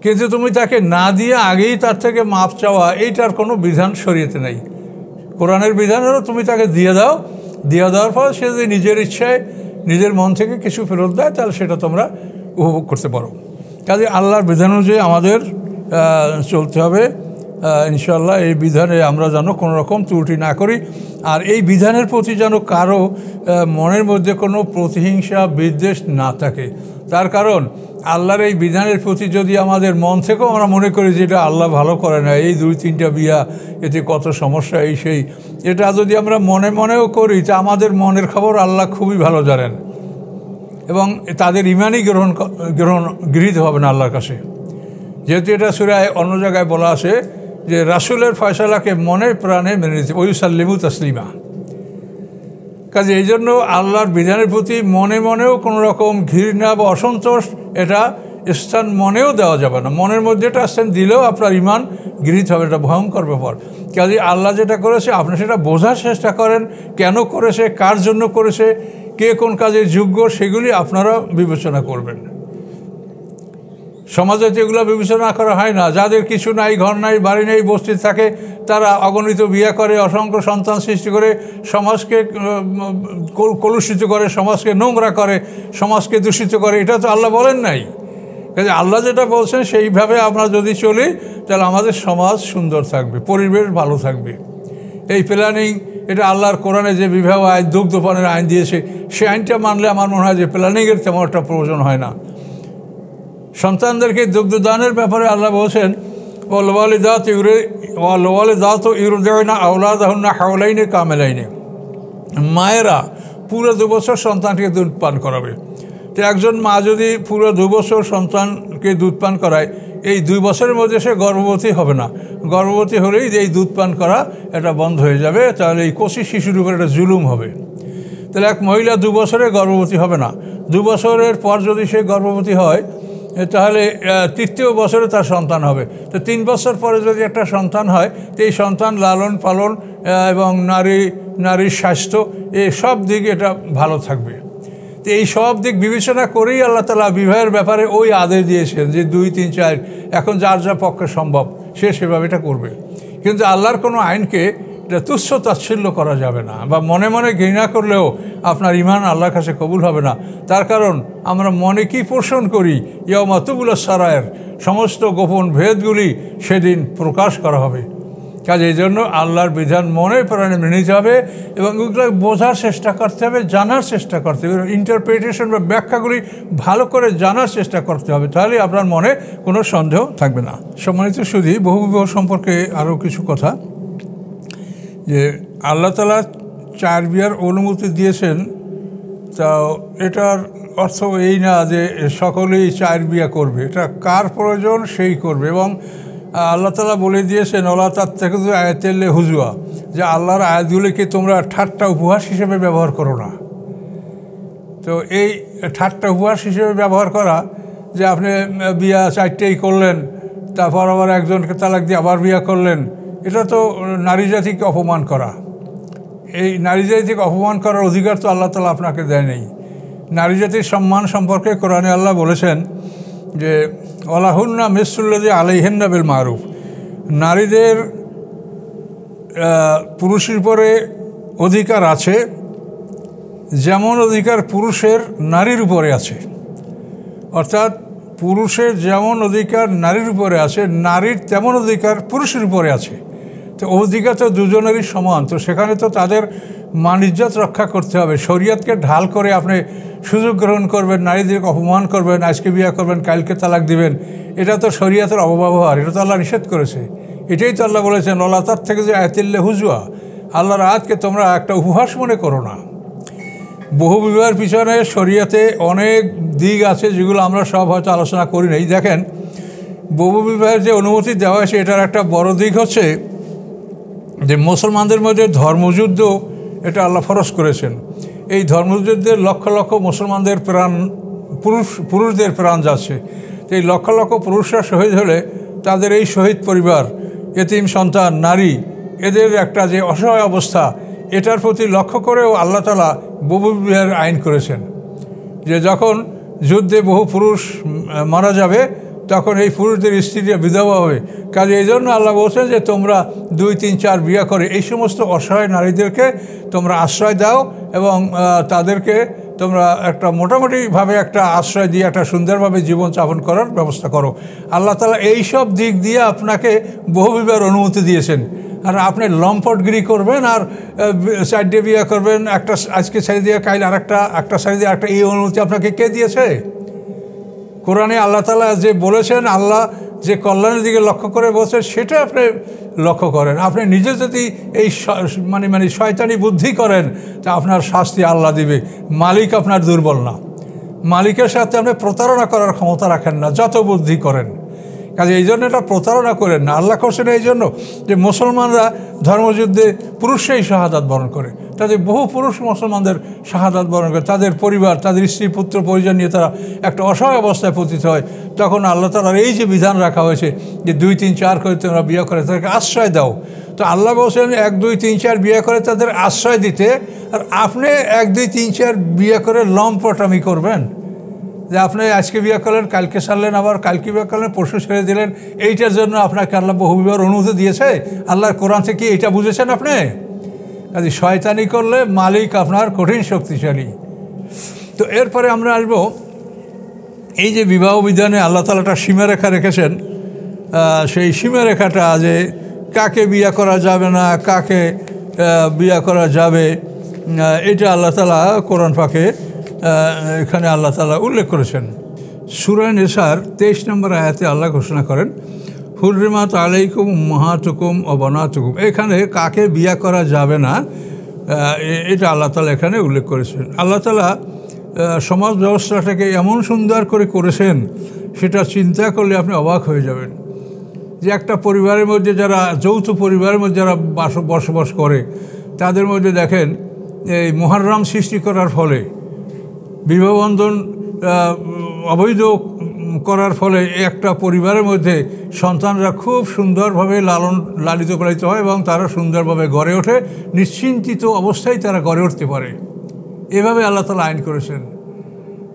Speaker 1: কিন্তু তুমি তাকে না দিয়ে আগেই তার থেকে মাপ চাওয়া, এইটার কোনো বিধান শরীয়তে নেই। কোরআনের বিধান হলো তুমি তাকে দিয়ে দাও, দিয়ে দেওয়ার পর সে যদি নিজের ইচ্ছায় নিজের মন থেকে কিছু ফেরত দেয়, তাহলে সেটা তোমরা উপভোগ করতে পারো। কাজে আল্লাহর বিধান অনুযায়ী আমাদের চলতে হবে ইনশাআল্লাহ। এই বিধানে আমরা যেন কোনো রকম ত্রুটি না করি, আর এই বিধানের প্রতি যেন কারো মনের মধ্যে কোনো প্রতিহিংসা বিদ্বেষ না থাকে। তার কারণ আল্লাহর এই বিধানের প্রতি যদি আমাদের মন থেকেও আমরা মনে করি যে এটা আল্লাহ ভালো করে না, এই 2-3টা বিয়া, এতে কত সমস্যা, এই সেই, এটা যদি আমরা মনে মনেও করি, তা আমাদের মনের খবর আল্লাহ খুবই ভালো জানেন, এবং তাদের ইমানই গৃহীত হবে না আল্লাহর কাছে। যেহেতু এটা সূরায় অন্য জায়গায় বলা আছে যে রাসূলের ফয়সালাকে মনে প্রাণে মেনে নিতে, ওয়ুসাল্লিমু তাসলিমা। কাজে এই জন্য আল্লাহর বিধানের প্রতি মনে মনেও কোনো রকম ঘৃণা বা অসন্তোষ, এটা স্থান মনেও দেওয়া যাবে না। মনের মধ্যে এটা স্থান দিলেও আপনার ইমান গৃহীত হবে, এটা ভয়ঙ্কর ব্যাপার। কাজে আল্লাহ যেটা করেছে আপনি সেটা বোঝার চেষ্টা করেন, কেন করেছে, কার জন্য করেছে, কে কোন কাজের যোগ্য, সেগুলি আপনারা বিবেচনা করবেন। সমাজে যেগুলো বিবেচনা করা হয় না, যাদের কিছু নাই, ঘর নাই, বাড়ি নেই, বস্তি থাকে, তারা অগণিত বিয়ে করে, অসংখ্য সন্তান সৃষ্টি করে, সমাজকে কলুষিত করে, সমাজকে নোংরা করে, সমাজকে দূষিত করে, এটা তো আল্লাহ বলেন নাই। কাজে আল্লাহ যেটা বলছেন সেইভাবে আমরা যদি চলি, তাহলে আমাদের সমাজ সুন্দর থাকবে, পরিবেশ ভালো থাকবে। এই প্ল্যানিং, এটা আল্লাহর কোরআনে যে বিবাহ আইন, দুগ্ধপানের আইন দিয়েছে, সেই আইনটা মানলে আমার মনে হয় যে প্ল্যানিংয়ের তেমন একটা প্রয়োজন হয় না। সন্তানদেরকে দুগ্ধদানের ব্যাপারে আল্লাহ বলছেন ওয়ালিদাতু ইউরদিউনা আওলাদাহুন্না হাওলাইনি কামিলাইনি, মায়েরা পুরো 2 বছর সন্তানকে দুধ পান করাবে। তো একজন মা যদি পুরো 2 বছর সন্তানকে দুধ পান করায়, এই 2 বছরের মধ্যে সে গর্ভবতী হবে না। গর্ভবতী হলেই এই দুধ পান করা এটা বন্ধ হয়ে যাবে, তাহলে এই কচি শিশুর উপর একটা জুলুম হবে। তাহলে এক মহিলা 2 বছরে গর্ভবতী হবে না। 2 বছরের পর যদি সে গর্ভবতী হয়, তাহলে 3য় বছরে তার সন্তান হবে। তো 3 বছর পরে যদি একটা সন্তান হয়, তো এই সন্তান লালন পালন এবং নারীর স্বাস্থ্য, এই সব দিক এটা ভালো থাকবে। তো এই সব দিক বিবেচনা করেই আল্লাহ তাআলা বিবাহের ব্যাপারে ওই আদেশ দিয়েছেন যে 2, 3, 4, এখন যার যা পক্ষে সম্ভব সে সেভাবে এটা করবে। কিন্তু আল্লাহর কোনো আইনকে এটা তুচ্ছ তাচ্ছিল্য করা যাবে না, বা মনে মনে ঘৃণা করলেও আপনার ইমান আল্লাহর কাছে কবুল হবে না। তার কারণ আমরা মনে কি পোষণ করি, ইয়াউমা তুবলা সারায়ের, সমস্ত গোপন ভেদগুলি সেদিন প্রকাশ করা হবে। কাজে এই জন্য আল্লাহর বিধান মনে প্রাণে মেনে নিতে হবে, এবং ওগুলো বোঝার চেষ্টা করতে হবে, জানার চেষ্টা করতে হবে, ইন্টারপ্রিটেশন বা ব্যাখ্যাগুলি ভালো করে জানার চেষ্টা করতে হবে, তাহলে আপনার মনে কোনো সন্দেহ থাকবে না। সম্মানিত সুধী, বহুবিবাহ সম্পর্কে আরও কিছু কথা, যে আল্লাহ তাআলা 4 বিয়ার অনুমতি দিয়েছেন, তা এটার অর্থ এই না যে সকলেই 4 বিয়া করবে। এটা কার প্রয়োজন সেই করবে, এবং আল্লাহ তাআলা বলে দিয়েছেন ওলা তার থেকে আয়াতেল্লে হুজুয়া, যে আল্লাহর আয়াতগুলিকে তোমরা ঠাট্টা উপহাস হিসেবে ব্যবহার করো না। তো এই ঠাট্টা উপহাস হিসেবে ব্যবহার করা, যে আপনি বিয়া 4টেই করলেন, তারপর আবার একজনকে তালাক দিয়ে আবার বিয়া করলেন, এটা তো নারী জাতিকে অপমান করা। এই নারী জাতিকে অপমান করার অধিকার তো আল্লাহ তাআলা আপনাকে দেয় নেই। নারী জাতির সম্মান সম্পর্কে কোরআনে আল্লাহ বলেছেন যে ওয়ালাহুন্না মিসলুল্লাযী আলাইহিন্না বিল মারুফ, নারীদের পুরুষের উপরে অধিকার আছে যেমন অধিকার পুরুষের নারীর উপরে আছে। অর্থাৎ পুরুষের যেমন অধিকার নারীর উপরে আছে, নারীর তেমন অধিকার পুরুষের উপরে আছে। তো অধিকার তো দুজনেরই সমান। তো সেখানে তো তাদের মান ইজ্জত রক্ষা করতে হবে। শরীয়তকে ঢাল করে আপনি সুযোগ গ্রহণ করবেন, নারীদেরকে অপমান করবেন, আজকে বিয়ে করবেন কালকে তালাক দিবেন, এটা তো শরীয়তের অপব্যবহার। এটা তো আল্লাহ নিষেধ করেছে। এটাই তো আল্লাহ বলেছেন ওলা তার থেকে যে আয়াতিল্লে হুজুয়া, আল্লাহর আয়াতকে তোমরা একটা উপহাস মনে করো না। বহু বিবাহের পিছনে শরীয়তে অনেক দিক আছে যেগুলো আমরা সব হয়তো আলোচনা করি নাই। দেখেন, বহু বিবাহের যে অনুমতি দেওয়া হয়েছে এটার একটা বড় দিক হচ্ছে যে মুসলমানদের মধ্যে ধর্মযুদ্ধ এটা আল্লাহ ফরজ করেছেন। এই ধর্মযুদ্ধের লক্ষ লক্ষ মুসলমানদের প্রাণ, পুরুষদের প্রাণ যাচ্ছে। তো এই লক্ষ লক্ষ পুরুষরা শহীদ হলে তাদের এই শহীদ পরিবার, এতিম সন্তান, নারী, এদের একটা যে অসহায় অবস্থা, এটার প্রতি লক্ষ্য করেও আল্লাহ তাআলা বহু বিবাহের আইন করেছেন। যে যখন যুদ্ধে বহু পুরুষ মারা যাবে তখন এই পুরুষদের স্ত্রীরা বিধবা হবে। কাজে এই জন্য আল্লাহ বলছেন যে তোমরা 2, 3, 4 বিয়ে করে এই সমস্ত অসহায় নারীদেরকে তোমরা আশ্রয় দাও এবং তাদেরকে তোমরা একটা মোটামুটিভাবে একটা আশ্রয় দিয়ে একটা সুন্দরভাবে জীবনযাপন করার ব্যবস্থা করো। আল্লাহ তাআলা এইসব দিক দিয়ে আপনাকে বহু বিবাহের অনুমতি দিয়েছেন। আর আপনি লম্পটগিরি করবেন আর 4টে বিয়ে করবেন, একটা আজকে ছেড়ে দিয়ে কাল একটা ছেড়ে দিয়ে একটা, এই অনুমতি আপনাকে কে দিয়েছে? কোরআনে আল্লাহ তাআলা যে বলেছেন, আল্লাহ যে কল্যাণের দিকে লক্ষ্য করে বলছেন সেটা আপনি লক্ষ্য করেন। আপনি নিজে যদি এই মানে শয়তানি বুদ্ধি করেন তা আপনার শাস্তি আল্লাহ দিবে। মালিক আপনার দুর্বল না, মালিকের সাথে আপনি প্রতারণা করার ক্ষমতা রাখেন না যত বুদ্ধি করেন। কাজে এই জন্য এটা প্রতারণা করেন না। আল্লাহ করছেন এই জন্য যে মুসলমানরা ধর্মযুদ্ধে পুরুষরাই শাহাদাত বরণ করে, তাদের বহু পুরুষ মুসলমানদের শাহাদাত বরণ করে, তাদের পরিবার, তাদের স্ত্রী পুত্র পরিজন নিয়ে তারা একটা অসহায় অবস্থায় পতিত হয়। তখন আল্লাহ তাআলার এই যে বিধান রাখা হয়েছে যে 2, 3, 4 করে তোমরা বিয়ে করে তাদেরকে আশ্রয় দাও। তো আল্লাহ বলছেন 1, 2, 3, 4 বিয়ে করে তাদের আশ্রয় দিতে, আর আপনি 1, 2, 3, 4 বিয়ে করে লম্পটামি করবেন। যে আপনি আজকে বিয়ে করলেন, কালকে ছাড়লেন, আবার কালকে বিয়ে করলেন, পরশু ছেড়ে দিলেন। এইটার জন্য আপনাকে আল্লাহ বহু বিবাহের অনুমতি দিয়েছে? আল্লাহর কোরআন থেকে এটা বুঝেছেন আপনি? কাজে শয়তানি করলে মালিক আপনার কঠিন শক্তিশালী। তো এরপরে আমরা আসবো এই যে বিবাহ বিধানে আল্লাহ তাআলা একটা সীমারেখা রেখেছেন। সেই সীমারেখাটা যে কাকে বিয়ে করা যাবে না, কাকে বিয়ে করা যাবে, এটা আল্লাহ তাআলা কোরআন পাকে এখানে আল্লাহ তাআলা উল্লেখ করেছেন। সূরা নিসার 23 নম্বর আয়াতে আল্লাহ ঘোষণা করেন হুররিমাত আলাইকুম উম্মাহাতুকুম ওয়া বানাতুকুম। এখানে কাকে বিয়ে করা যাবে না এটা আল্লাহ তাআলা এখানে উল্লেখ করেছেন। আল্লাহ তাআলা সমাজ ব্যবস্থাটাকে এমন সুন্দর করে করেছেন, সেটা চিন্তা করলে আপনি অবাক হয়ে যাবেন। যে একটা পরিবারের মধ্যে যারা যৌথ পরিবারের মধ্যে যারা বসবাস করে, তাদের মধ্যে দেখেন এই মুহাররম সৃষ্টি করার ফলে, বিবাহবন্ধন অবৈধ করার ফলে একটা পরিবারের মধ্যে সন্তানরা খুব সুন্দরভাবে লালিত পালিত হয় এবং তারা সুন্দরভাবে গড়ে ওঠে, নিশ্চিন্তিত অবস্থায় তারা গড়ে উঠতে পারে। এভাবে আল্লাহ তাআলা আইন করেছেন।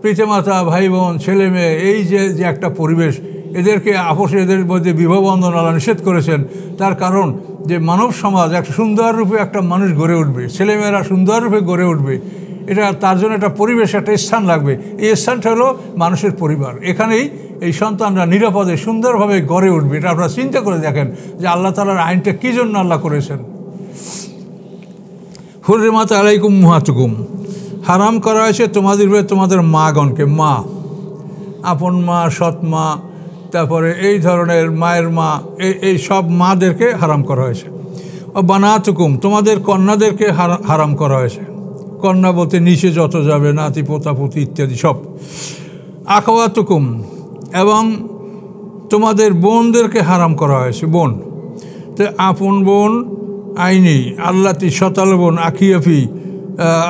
Speaker 1: পিতামাতা, ভাই বোন, ছেলে মেয়ে, এই যে একটা পরিবেশ, এদেরকে আপোষে এদের মধ্যে বিবাহবন্ধন আল্লাহ নিষেধ করেছেন। তার কারণ যে মানব সমাজ একটা সুন্দর রূপে একটা মানুষ গড়ে উঠবে, ছেলেমেয়েরা সুন্দর রূপে গড়ে উঠবে, এটা তার জন্য একটা পরিবেশ, একটা স্থান লাগবে। এই স্থানটা হলো মানুষের পরিবার। এখানেই এই সন্তানরা নিরাপদে সুন্দরভাবে গড়ে উঠবে। এটা আপনারা চিন্তা করে দেখেন যে আল্লাহ তাআলার আইনটা কী জন্য আল্লাহ করেছেন। হুররিমাত আলাইকুম উম্মাহাতুকুম, হারাম করা হয়েছে তোমাদের মাগণকে, মা, আপন মা, সৎ মা, তারপরে এই ধরনের মায়ের মা, এই সব মাদেরকে হারাম করা হয়েছে। ও বানাতুকুম, তোমাদের কন্যাদেরকে হারাম করা হয়েছে। কন্যা বলতে নিচে যত যাবে, নাতি, পোতা, পুতি ইত্যাদি সব। আখাওয়াতুকুম, এবং তোমাদের বোনদেরকে হারাম করা হয়েছে। বোন তো আপন বোন আইনি, আল্লাতি শতাল বোন, আখিয়াফি।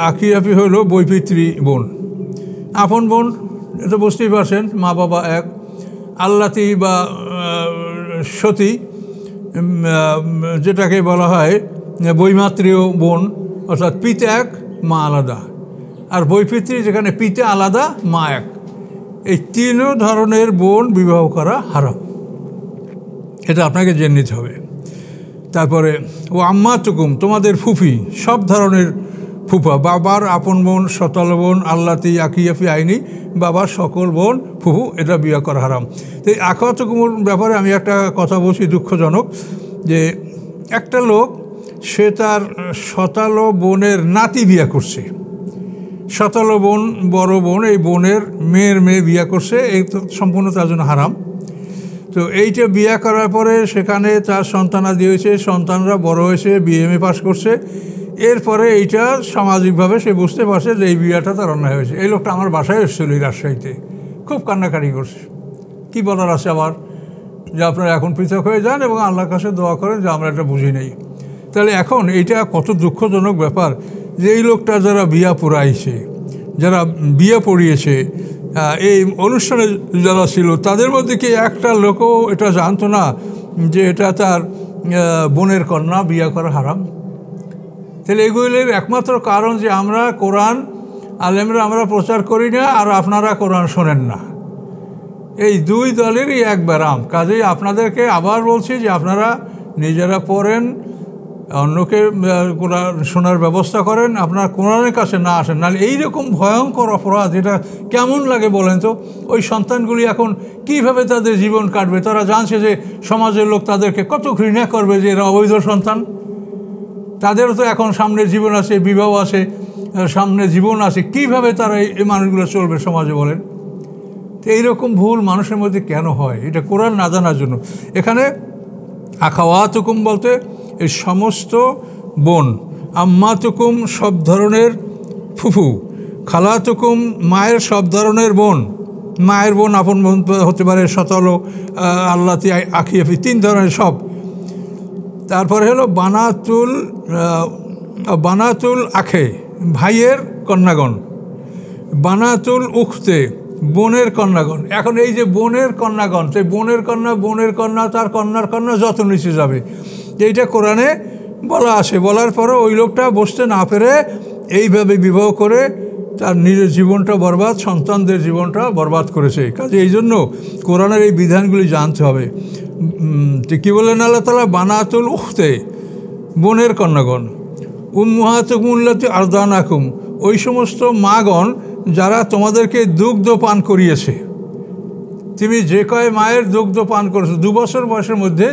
Speaker 1: আখিয়াফি হইল বৈপিত্রী বোন। আপন বোন এটা বুঝতেই পারছেন, মা বাবা এক। আল্লাতি বা সতী, যেটাকে বলা হয় বৈমাত্রীয় বোন, অর্থাৎ পিতা এক মা আলাদা। আর বৈপিত্রী যেখানে পিতা আলাদা মা এক। এই তিন ধরনের বোন বিবাহ করা হারাম, এটা আপনাকে জেনে নিতে হবে। তারপরে ও আম্মা তুকুম, তোমাদের ফুফি, সব ধরনের ফুফা, বাবার আপন বোন, শতাল বোন, আল্লাতি, আকিয়াফি আইনি, বাবার সকল বোন ফুফু, এটা বিয়ে করা হারাম। তো এই আখওয়া তুকুমের ব্যাপারে আমি একটা কথা বলছি, দুঃখজনক, যে একটা লোক সে তার শতালো বোনের নাতি বিয়ে করছে। শতালো বোন, বড় বোন, এই বোনের মেয়ের মেয়ে বিয়ে করছে, এই তো সম্পূর্ণ তার জন্য হারাম। তো এইটা বিয়ে করার পরে সেখানে তার সন্তানাদি হয়েছে, সন্তানরা বড় হয়েছে, বিএমএ পাস করছে। এরপরে এইটা সামাজিকভাবে সে বুঝতে পারছে যে এই বিয়েটা তার অন্যায় হয়েছে। এই লোকটা আমার বাসায় এসেছিল এই রাজশাহীতে, খুব কান্নাকাটি করছে। কি বলার আছে আবার, যে আপনারা এখন পৃথক হয়ে যান এবং আল্লাহর কাছে দোয়া করেন যে আমরা এটা বুঝি নেই। তাহলে এখন এইটা কত দুঃখজনক ব্যাপার যে এই লোকটা যারা বিয়া পড়াইছে, যারা বিয়ে পড়িয়েছে, এই অনুষ্ঠানে যারা ছিল, তাদের মধ্যে কি একটা লোকও এটা জানতো না যে এটা তার বোনের কন্যা, বিয়ে করা হারাম? তাহলে এগুলির একমাত্র কারণ যে আমরা কোরআন আলেমরা আমরা প্রচার করি না, আর আপনারা কোরআন শোনেন না। এই দুই দলেরই এক ব্যারাম। কাজেই আপনাদেরকে আবার বলছি যে আপনারা নিজেরা পড়েন, অন্যকে কোরআন শোনার ব্যবস্থা করেন, আপনার কোরআনের কাছে না আসেন। নাহলে এইরকম ভয়ঙ্কর অপরাধ, এটা কেমন লাগে বলেন তো? ওই সন্তানগুলি এখন কিভাবে তাদের জীবন কাটবে? তারা জানছে যে সমাজের লোক তাদেরকে কত ঘৃণা করবে যে এরা অবৈধ সন্তান। তাদেরও তো এখন সামনের জীবন আছে, বিবাহ আছে, সামনে জীবন আছে। কিভাবে তারা এই মানুষগুলো চলবে সমাজে বলেন? তো এইরকম ভুল মানুষের মধ্যে কেন হয়? এটা কোরআন না জানার জন্য। এখানে আখাওয়াতুকুম বলতে এই সমস্ত বোন, আম্মাতুকুম সব ধরনের ফুফু, খালাতুকুম মায়ের সব ধরনের বোন, মায়ের বোন আপন বোন হতে পারে, শতালো, আল্লাতি, আখিয়াফি, তিন ধরনের সব। তারপরে হলো বানাতুল আখে, ভাইয়ের কন্যাগণ, বানাতুল উখতে, বোনের কন্যাগণ। এখন এই যে বোনের কন্যাগণ, সেই বোনের কন্যা তার কন্যার কন্যা যত নিচে যাবে, এইটা কোরআনে বলা আছে। বলার পরও ওই লোকটা বসতে না পেরে এইভাবে বিবাহ করে তার নিজের জীবনটা বরবাদ, সন্তানদের জীবনটা বরবাদ করেছে। কাজে এই জন্য কোরআনের এই বিধানগুলি জানতে হবে। কী বললেন আল্লাহ তাআলা? বানাতুল উখতে, বোনের কন্যাগণ, উম্মাহাতুকুম আল্লাতী আরদানাকুম, ওই সমস্ত মাগণ যারা তোমাদেরকে দুগ্ধ পান করিয়েছে। তুমি যে কয় মায়ের দুগ্ধ পান করেছো, 2 বছর বয়সের মধ্যে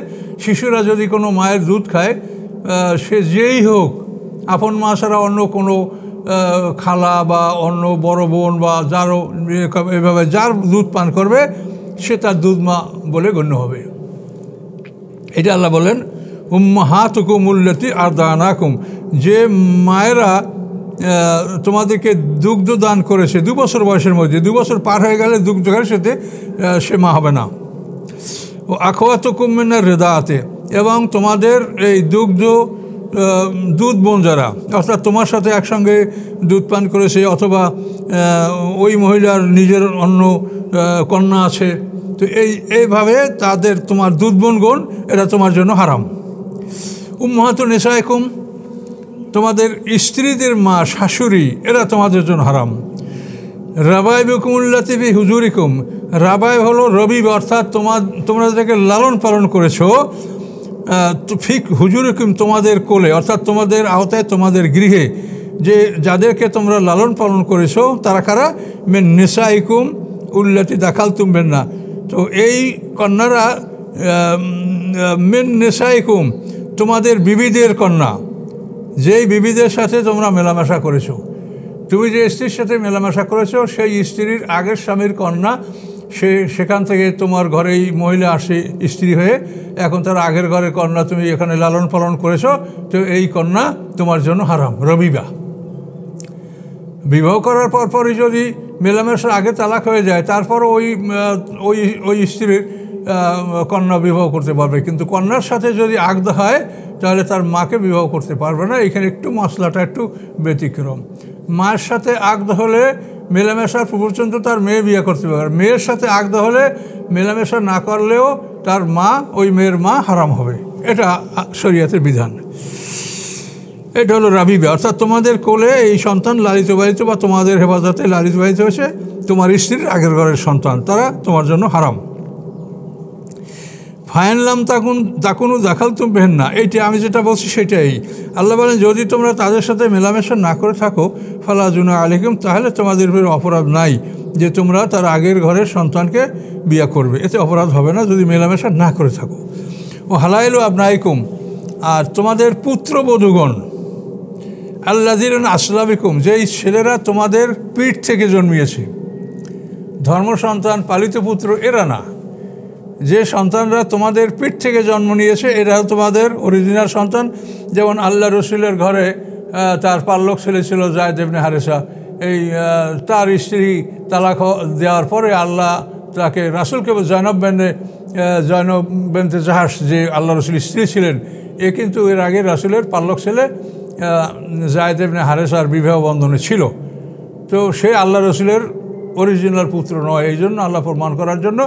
Speaker 1: শিশুরা যদি কোনো মায়ের দুধ খায়, সে যেই হোক, আপন মা ছাড়া অন্য কোনো খালা বা অন্য বড় বোন বা যারও এভাবে যার দুধ পান করবে, সে তার দুধ মা বলে গণ্য হবে। এটা আল্লাহ বলেন উম্মাহাতুকুম আল্লাতী আরদানাকুম, যে মায়েরা তোমাদেরকে দুগ্ধ দান করেছে 2 বছর বয়সের মধ্যে। 2 বছর পার হয়ে গেলে দুগ্ধ খাওয়ার সাথে সে মা হবে না। ও আখওয়াতুকুম মিনার রিদাআতে, এবং তোমাদের এই দুধ বোন যারা, অর্থাৎ তোমার সাথে একসঙ্গে দুধ পান করেছে, অথবা ওই মহিলার নিজের অন্য কন্যা আছে, তো এইভাবে তাদের তোমার দুধ বোনগণ, এটা তোমার জন্য হারাম। উম্মাহাতু নিসাইকুম, তোমাদের স্ত্রীদের মা, শাশুড়ি, এরা তোমাদের জন্য হারাম। রাবাইবুকুম আল্লাতী ফি হুজুরিকুম, রাবাই হলো রবিব, অর্থাৎ তোমরা যাদেরকে লালন পালন করেছো, ফিক হুজুরিকুম, তোমাদের কোলে, অর্থাৎ তোমাদের আওতায়, তোমাদের গৃহে যে যাদেরকে তোমরা লালন পালন করেছো, তারা কারা? মিন নিসাইকুম আল্লাতী দাখালতুম বিহা, তো এই কন্যারা মিন নিসাইকুম, তোমাদের বিবিদের কন্যা, যেই বিবিদের সাথে তোমরা মেলামেশা করেছো। তুমি যে স্ত্রীর সাথে মেলামেশা করেছো, সেই স্ত্রীর আগের স্বামীর কন্যা, সেখান থেকে তোমার ঘরেই মহিলা আসে স্ত্রী হয়ে, এখন তার আগের ঘরের কন্যা তুমি এখানে লালন পালন করেছো, তো এই কন্যা তোমার জন্য হারাম। রবিবা, বিবাহ করার পরপরই যদি মেলামেশার আগে তালাক হয়ে যায়, তারপর ওই স্ত্রীর কন্যা বিবাহ করতে পারবে, কিন্তু কন্যার সাথে যদি আগদ হয় তাহলে তার মাকে বিবাহ করতে পারবে না। এখানে একটু মশলাটা একটু ব্যতিক্রম। মায়ের সাথে আগদ হলে মেলামেশার পর্যন্ত তার মেয়ে বিয়ে করতে পারবে, মেয়ের সাথে আগদ হলে মেলামেশা না করলেও তার মা, ওই মেয়ের মা হারাম হবে। এটা শরীয়তের বিধান। এটা হলো রাবিবা, অর্থাৎ তোমাদের কোলে এই সন্তান লালিত পালিত বা তোমাদের হেফাজতে লালিত পালিত হয়েছে, তোমার স্ত্রীর আগের ঘরের সন্তান, তারা তোমার জন্য হারাম। ফাইনলাম তাকুনু দেখাল তুমি বেহেন না, এইটা আমি যেটা বলছি সেটাই। আল্লাহ বলেন যদি তোমরা তাদের সাথে মেলামেশা না করে থাকো ফালা জুনা আলাইকুম, তাহলে তোমাদের উপর অপরাধ নাই যে তোমরা তার আগের ঘরের সন্তানকে বিয়ে করবে, এতে অপরাধ হবে না যদি মেলামেশা না করে থাকো। ও হালাইলু আবনাইকুম, আর তোমাদের পুত্রবধূগণ আল্লাযিনা আসলাবিকুম, যেই ছেলেরা তোমাদের পিঠ থেকে জন্মিয়েছে, ধর্ম সন্তান পালিত পুত্র এরা না, যে সন্তানরা তোমাদের পিঠ থেকে জন্ম নিয়েছে এরা তোমাদের অরিজিনাল সন্তান। যেমন আল্লাহ রসুলের ঘরে তার পাল্লক ছেলে ছিল যায়েদ ইবনে হারেসা, এই তার স্ত্রী তালাক দেওয়ার পরে আল্লাহ তাকে রাসূলকে জয়নব বেনতে জাহাশ, যে আল্লাহ রসুলের স্ত্রী ছিলেন, এ কিন্তু এর আগে রাসূলের পাল্লক ছেলে যায়েদ ইবনে হারেসার বিবাহ বন্ধনে ছিল। তো সে আল্লাহ রসুলের অরিজিনাল পুত্র নয়। এই জন্য আল্লাহ প্রমাণ করার জন্য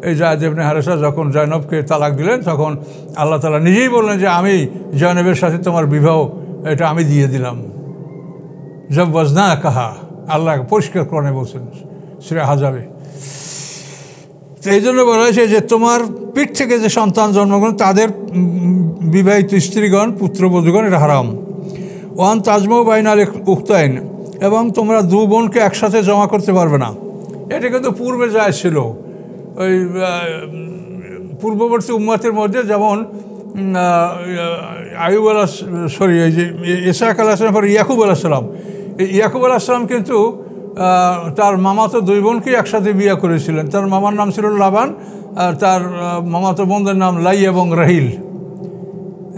Speaker 1: এই যায়েদ ইবনে হারেসা যখন জয়নবকে তালাক দিলেন, তখন আল্লাহ তাআলা নিজেই বললেন যে আমি জয়নবের সাথে তোমার বিবাহ এটা আমি দিয়ে দিলাম। জব্বাজনা কাহা, আল্লাহ পরিষ্কার কোরআনে বলছেন সূরা হাজাবে। তো এই জন্য বলা হয়েছে যে তোমার পিঠ থেকে যে সন্তান জন্মগ্রহণ তাদের বিবাহিত স্ত্রীগণ পুত্রবধূগণ এটা হারাম। ওয়ান তাজমু বাইনাল উখতাইন, এবং তোমরা দু বোনকে একসাথে জমা করতে পারবে না। এটা কিন্তু পূর্বে যায় ছিল, ওই পূর্ববর্তী উম্মতের মধ্যে, যেমন এই যে ইসহাক আলাইহিস সালাম পর ইয়াকুব আলাইহিস সালাম, এই ইয়াকুব আলাইহিস সালাম কিন্তু তার মামাতো দুই বোনকেই একসাথে বিয়ে করেছিলেন। তার মামার নাম ছিল লাবান, আর তার মামাতো বোনদের নাম লাই এবং রাহিল।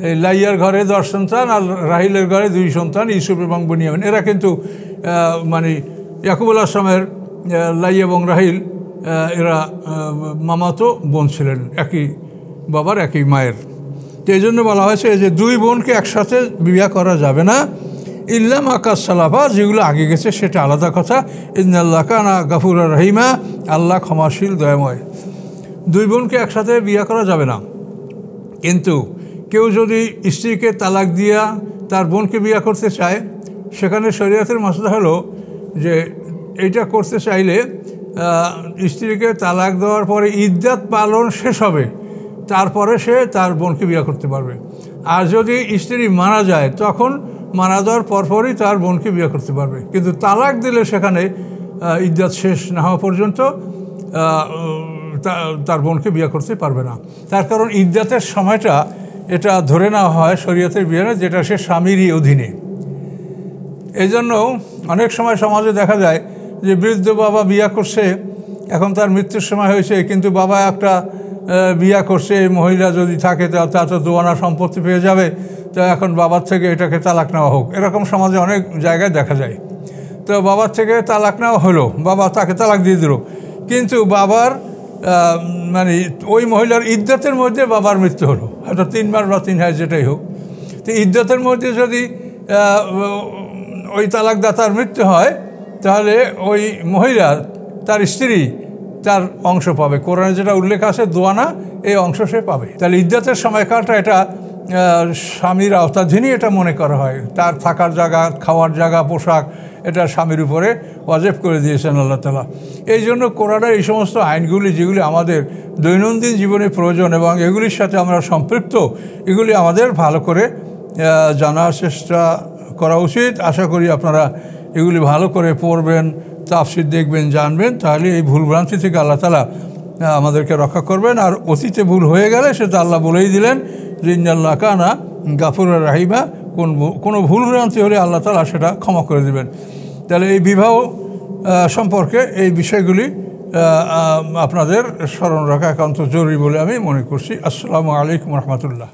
Speaker 1: এই লাইয়ার ঘরে 10 সন্তান আর রাহিলের ঘরে 2 সন্তান, ইউসুফ এবং বুনিয়ামিন। এরা কিন্তু মানে ইয়াকুব আলাইহিস সালামের লাই এবং রাহিল এরা মামাতো বোন ছিলেন, একই বাবার একই মায়ের। তো এই জন্য বলা হয়েছে যে 2 বোনকে একসাথে বিয়ে করা যাবে না, ইল্লা মা কাদ সালাফা, যেগুলো আগে গেছে সেটা আলাদা কথা। ইন্নাল্লাহ কানা গাফুরা রহিমা, আল্লাহ ক্ষমাশীল দয়াময়। 2 বোনকে একসাথে বিয়ে করা যাবে না, কিন্তু কেউ যদি স্ত্রীকে তালাক দিয়া তার বোনকে বিয়ে করতে চায়, সেখানে শরীয়তের মাসলা হলো যে এইটা করতে চাইলে স্ত্রীকে তালাক দেওয়ার পরে ইদ্দাত পালন শেষ হবে, তারপরে সে তার বোনকে বিয়ে করতে পারবে। আর যদি স্ত্রী মারা যায় তখন মারা যাওয়ার পরপরই তার বোনকে বিয়ে করতে পারবে, কিন্তু তালাক দিলে সেখানে ইদ্দাত শেষ না হওয়া পর্যন্ত তার বোনকে বিয়ে করতে পারবে না। তার কারণ ইদ্দাতের সময়টা এটা ধরে নেওয়া হয় শরীয়তের বিধানে, যেটা সে স্বামীরই অধীনে। এই জন্য অনেক সময় সমাজে দেখা যায় যে বৃদ্ধ বাবা বিয়ে করছে, এখন তার মৃত্যুর সময় হয়েছে, কিন্তু বাবা একটা বিয়ে করছে, এই মহিলা যদি থাকে তা তো দোয়ানা সম্পত্তি পেয়ে যাবে, তো এখন বাবার থেকে এটাকে তালাক নেওয়া হোক, এরকম সমাজে অনেক জায়গায় দেখা যায়। তো বাবার থেকে তালাক নেওয়া হলো, বাবা তাকে তালাক দিয়ে দিল, কিন্তু বাবার মানে ওই মহিলার ইদ্দাতের মধ্যে বাবার মৃত্যু হলো, হয়তো 3 মাস বা 3 হাজার যেটাই হোক। তো ইদ্দাতের মধ্যে যদি ওই তালাকদাতার মৃত্যু হয়, তাহলে ওই মহিলা তার স্ত্রী তার অংশ পাবে। কোরআনে যেটা উল্লেখ আছে দোয়ানা, এই অংশ সে পাবে। তাহলে ইদ্দাতের সময়কালটা এটা স্বামীর আওতাধীনই এটা মনে করা হয়। তার থাকার জায়গা, খাওয়ার জায়গা, পোশাক এটা স্বামীর উপরে ওয়াজিব করে দিয়েছেন আল্লাহ তাআলা। এই জন্য কোরআনের এই সমস্ত আইনগুলি যেগুলি আমাদের দৈনন্দিন জীবনে প্রয়োজন এবং এগুলির সাথে আমরা সম্পৃক্ত, এগুলি আমাদের ভালো করে জানার চেষ্টা করা উচিত। আশা করি আপনারা এগুলি ভালো করে পড়বেন, তাফসীর দেখবেন, জানবেন, তাহলে এই ভুলভ্রান্তি থেকে আল্লাহ তাআলা আমাদেরকে রক্ষা করবেন। আর অতীতে ভুল হয়ে গেলে সেটা আল্লাহ বলেই দিলেন যে ইন্নাল্লাহ কানা গাফুরা রাহিমা, কোনো ভুলভ্রান্তি হলে আল্লাহ তাআলা সেটা ক্ষমা করে দেবেন। তাহলে এই বিবাহ সম্পর্কে এই বিষয়গুলি আপনাদের স্মরণ রাখা একান্ত জরুরি বলে আমি মনে করছি। আসসালামু আলাইকুম রহমতুল্লাহ।